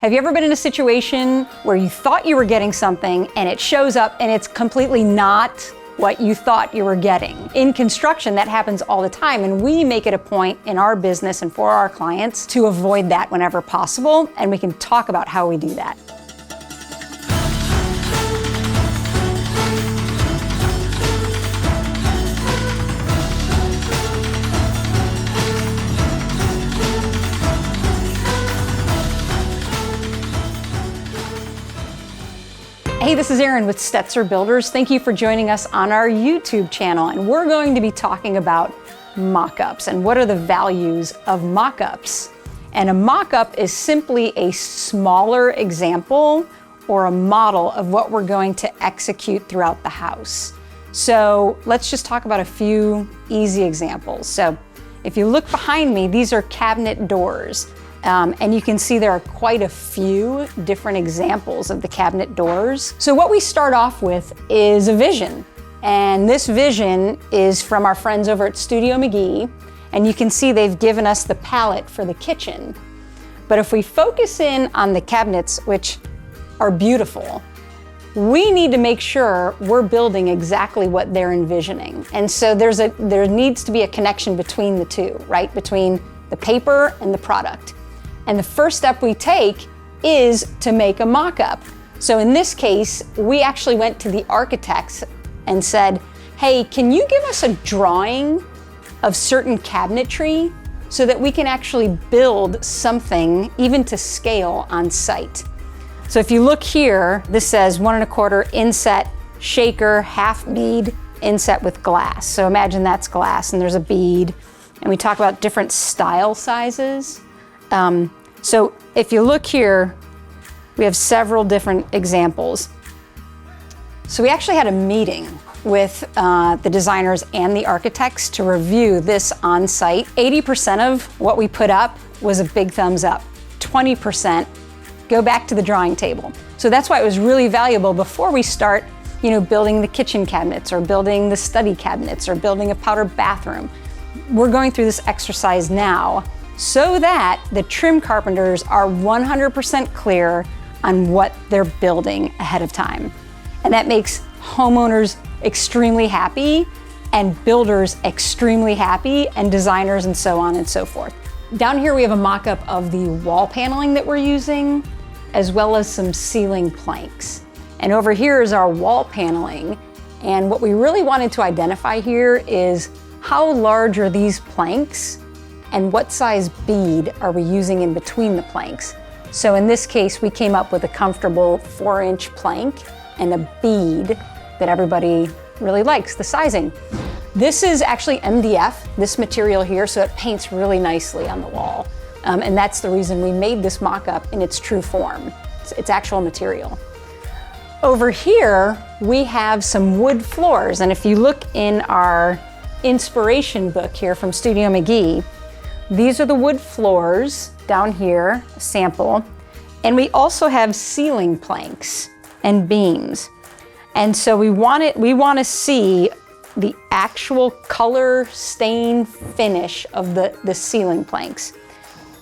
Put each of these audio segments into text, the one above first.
Have you ever been in a situation where you thought you were getting something and it shows up and it's completely not what you thought you were getting? In construction, that happens all the time, and we make it a point in our business and for our clients to avoid that whenever possible, and we can talk about how we do that. Hey, this is Erin with Stetzer Builders. Thank you for joining us on our YouTube channel, and we're going to be talking about mock-ups and what are the values of mock-ups. And a mock-up is simply a smaller example or a model of what we're going to execute throughout the house. So let's just talk about a few easy examples. So if you look behind me, these are cabinet doors. And you can see there are quite a few different examples of the cabinet doors. So what we start off with is a vision. And this vision is from our friends over at Studio McGee. And you can see they've given us the palette for the kitchen. But if we focus in on the cabinets, which are beautiful, we need to make sure we're building exactly what they're envisioning. And so there needs to be a connection between the two, right? Between the paper and the product. And the first step we take is to make a mock-up. So in this case, we actually went to the architects and said, hey, can you give us a drawing of certain cabinetry so that we can actually build something even to scale on site? So if you look here, this says 1 1/4 inset, shaker, half bead, inset with glass. So imagine that's glass and there's a bead. And we talk about different style sizes. So if you look here, we have several different examples. So we actually had a meeting with the designers and the architects to review this on site. 80% of what we put up was a big thumbs up. 20% go back to the drawing table. So that's why it was really valuable before we start, building the kitchen cabinets or building the study cabinets or building a powder bathroom. We're going through this exercise now so that the trim carpenters are 100% clear on what they're building ahead of time. And that makes homeowners extremely happy and builders extremely happy and designers and so on and so forth. Down here we have a mock-up of the wall paneling that we're using, as well as some ceiling planks. And over here is our wall paneling. And what we really wanted to identify here is how large are these planks and what size bead are we using in between the planks. So in this case, we came up with a comfortable 4-inch plank and a bead that everybody really likes, the sizing. This is actually MDF, this material here, so it paints really nicely on the wall. And that's the reason we made this mock-up in its true form. It's actual material. Over here, we have some wood floors. And if you look in our inspiration book here from Studio McGee, these are the wood floors down here, a sample. And we also have ceiling planks and beams. And so we want to see the actual color stain finish of the ceiling planks.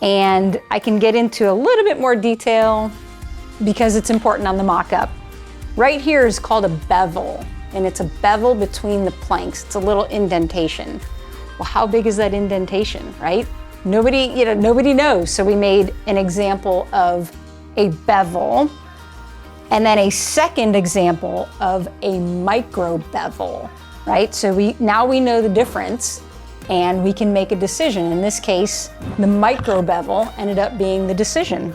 And I can get into a little bit more detail because it's important on the mock-up. Right here is called a bevel, and it's a bevel between the planks. It's a little indentation. Well, how big is that indentation, right? Nobody knows. So we made an example of a bevel, and then a second example of a micro bevel, right? So now we know the difference, and we can make a decision. In this case, the micro bevel ended up being the decision.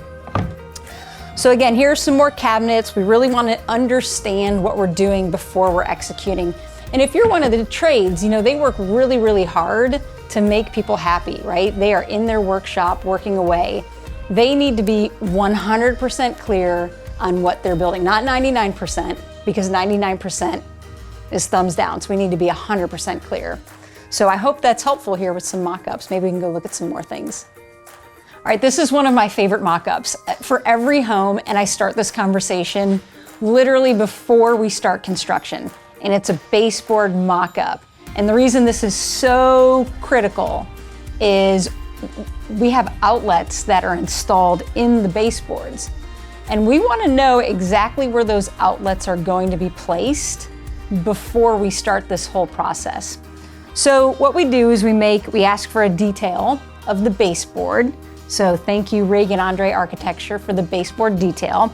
So again, here are some more cabinets. We really want to understand what we're doing before we're executing. And if you're one of the trades, they work really, really hard to make people happy, right? They are in their workshop working away. They need to be 100% clear on what they're building, not 99%, because 99% is thumbs down. So we need to be 100% clear. So I hope that's helpful here with some mock-ups. Maybe we can go look at some more things. All right, this is one of my favorite mock-ups for every home, and I start this conversation literally before we start construction. And it's a baseboard mock-up. And the reason this is so critical is we have outlets that are installed in the baseboards. And we want to know exactly where those outlets are going to be placed before we start this whole process. So what we do is we ask for a detail of the baseboard. So thank you, Reagan Andre Architecture, for the baseboard detail.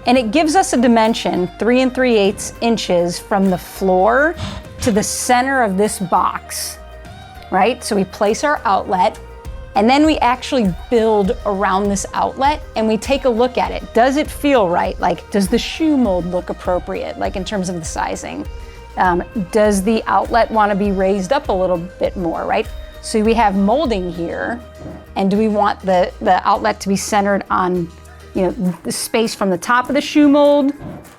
And it gives us a dimension, 3 3/8 inches from the floor to the center of this box, right? So we place our outlet, and then we actually build around this outlet and we take a look at it. Does it feel right? Like, does the shoe mold look appropriate, like in terms of the sizing? Does the outlet want to be raised up a little bit more, right? So we have molding here, and do we want the outlet to be centered on, the space from the top of the shoe mold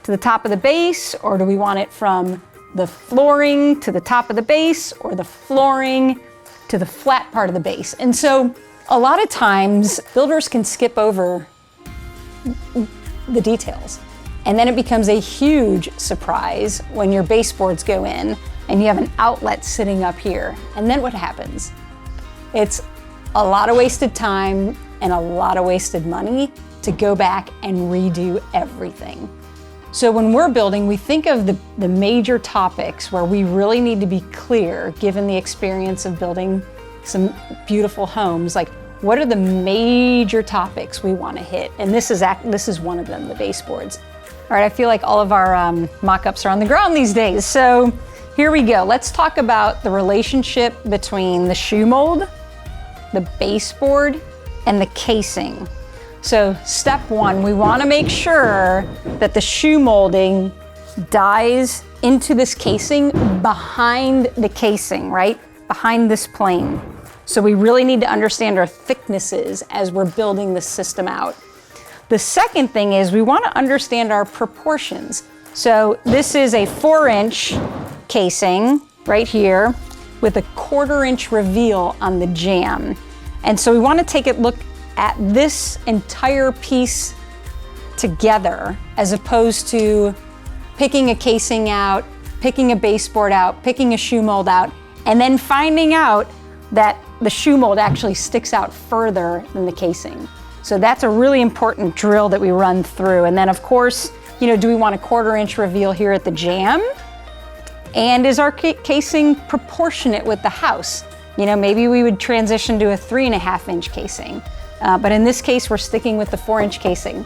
to the top of the base, or do we want it from the flooring to the top of the base, or the flooring to the flat part of the base? And so a lot of times builders can skip over the details, and then it becomes a huge surprise when your baseboards go in and you have an outlet sitting up here. And then what happens? It's a lot of wasted time and a lot of wasted money to go back and redo everything. So when we're building, we think of the major topics where we really need to be clear, given the experience of building some beautiful homes. Like, what are the major topics we want to hit? And this is one of them, the baseboards. All right, I feel like all of our mock-ups are on the ground these days. So here we go. Let's talk about the relationship between the shoe mold, the baseboard, and the casing. So step one, we want to make sure that the shoe molding dies into this casing behind the casing, right? Behind this plane. So we really need to understand our thicknesses as we're building the system out. The second thing is we want to understand our proportions. So this is a 4-inch casing right here with a 1/4-inch reveal on the jamb. And so we want to take a look at this entire piece together, as opposed to picking a casing out, picking a baseboard out, picking a shoe mold out, and then finding out that the shoe mold actually sticks out further than the casing. So that's a really important drill that we run through. And then of course, do we want a 1/4-inch reveal here at the jamb? And is our casing proportionate with the house? Maybe we would transition to a 3.5-inch casing. But in this case, we're sticking with the 4-inch casing.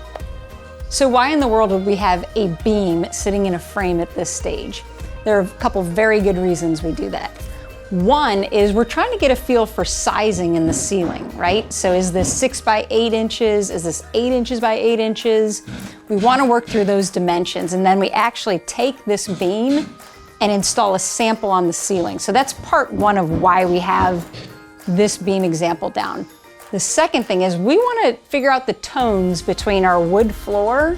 So why in the world would we have a beam sitting in a frame at this stage? There are a couple very good reasons we do that. One is we're trying to get a feel for sizing in the ceiling, right? So is this 6 by 8 inches? Is this 8 inches by 8 inches? We want to work through those dimensions, and then we actually take this beam and install a sample on the ceiling. So that's part one of why we have this beam example down. The second thing is we want to figure out the tones between our wood floor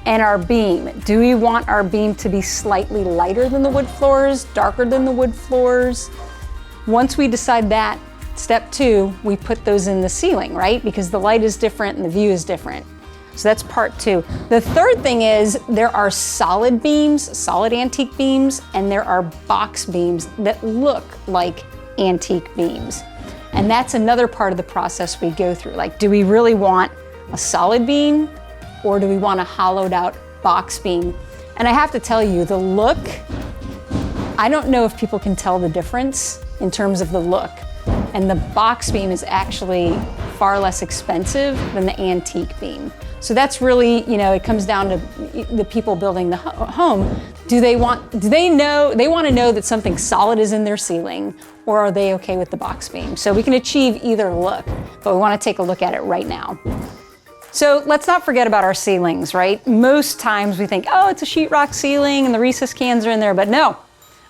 and our beam. Do we want our beam to be slightly lighter than the wood floors, darker than the wood floors? Once we decide that, step two, we put those in the ceiling, right? Because the light is different and the view is different. So that's part two. The third thing is there are solid beams, solid antique beams, and there are box beams that look like antique beams. And that's another part of the process we go through. Like, do we really want a solid beam, or do we want a hollowed out box beam? And I have to tell you, the look, I don't know if people can tell the difference in terms of the look. And the box beam is actually far less expensive than the antique beam. So that's really, it comes down to the people building the home. They want to know that something solid is in their ceiling, or are they okay with the box beam? So we can achieve either look, but we want to take a look at it right now. So let's not forget about our ceilings, right? Most times we think, oh, it's a sheetrock ceiling and the recess cans are in there, but no,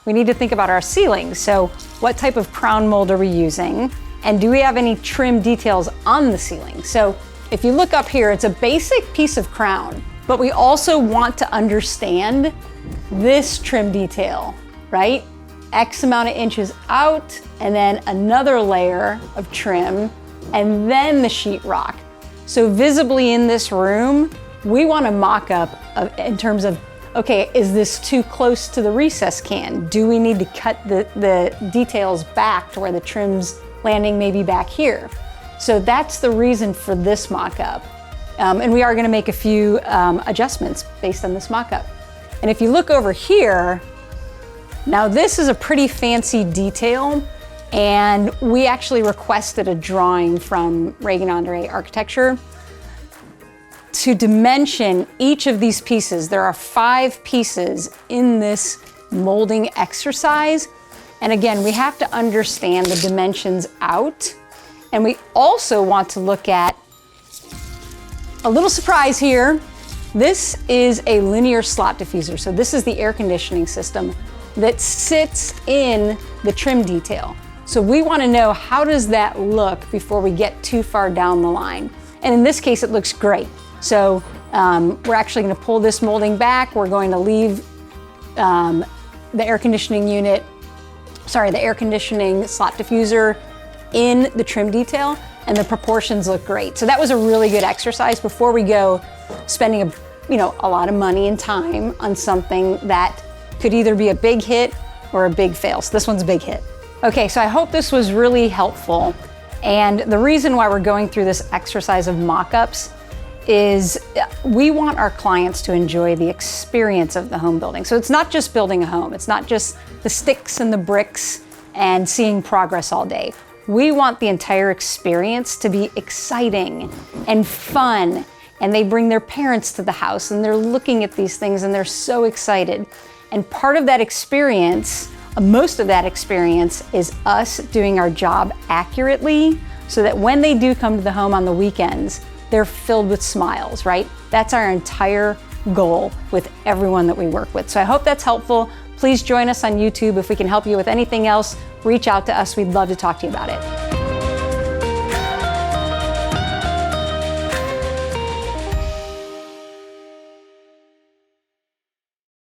we need to think about our ceilings. So what type of crown mold are we using? And do we have any trim details on the ceiling? So if you look up here, it's a basic piece of crown, but we also want to understand this trim detail, right? X amount of inches out, and then another layer of trim, and then the sheetrock. So visibly in this room, we want to mock up in terms of, okay, is this too close to the recess can? Do we need to cut the details back to where the trim's landing maybe back here? So that's the reason for this mock-up. And we are gonna make a few adjustments based on this mock-up. And if you look over here, now this is a pretty fancy detail, and we actually requested a drawing from Reagan Andre Architecture to dimension each of these pieces. There are 5 pieces in this molding exercise. And again, we have to understand the dimensions out. And we also want to look at a little surprise here. This is a linear slot diffuser. So this is the air conditioning system that sits in the trim detail. So we want to know, how does that look before we get too far down the line? And in this case, it looks great. So we're actually going to pull this molding back. We're going to leave the air conditioning slot diffuser in the trim detail, and the proportions look great. So that was a really good exercise before we go spending a lot of money and time on something that could either be a big hit or a big fail. So this one's a big hit. Okay, so I hope this was really helpful. And the reason why we're going through this exercise of mock-ups is we want our clients to enjoy the experience of the home building. So it's not just building a home. It's not just the sticks and the bricks and seeing progress all day. We want the entire experience to be exciting and fun. And they bring their parents to the house and they're looking at these things and they're so excited. And part of that experience, most of that experience, is us doing our job accurately so that when they do come to the home on the weekends, they're filled with smiles, right? That's our entire goal with everyone that we work with. So I hope that's helpful. Please join us on YouTube. If we can help you with anything else, reach out to us. We'd love to talk to you about it.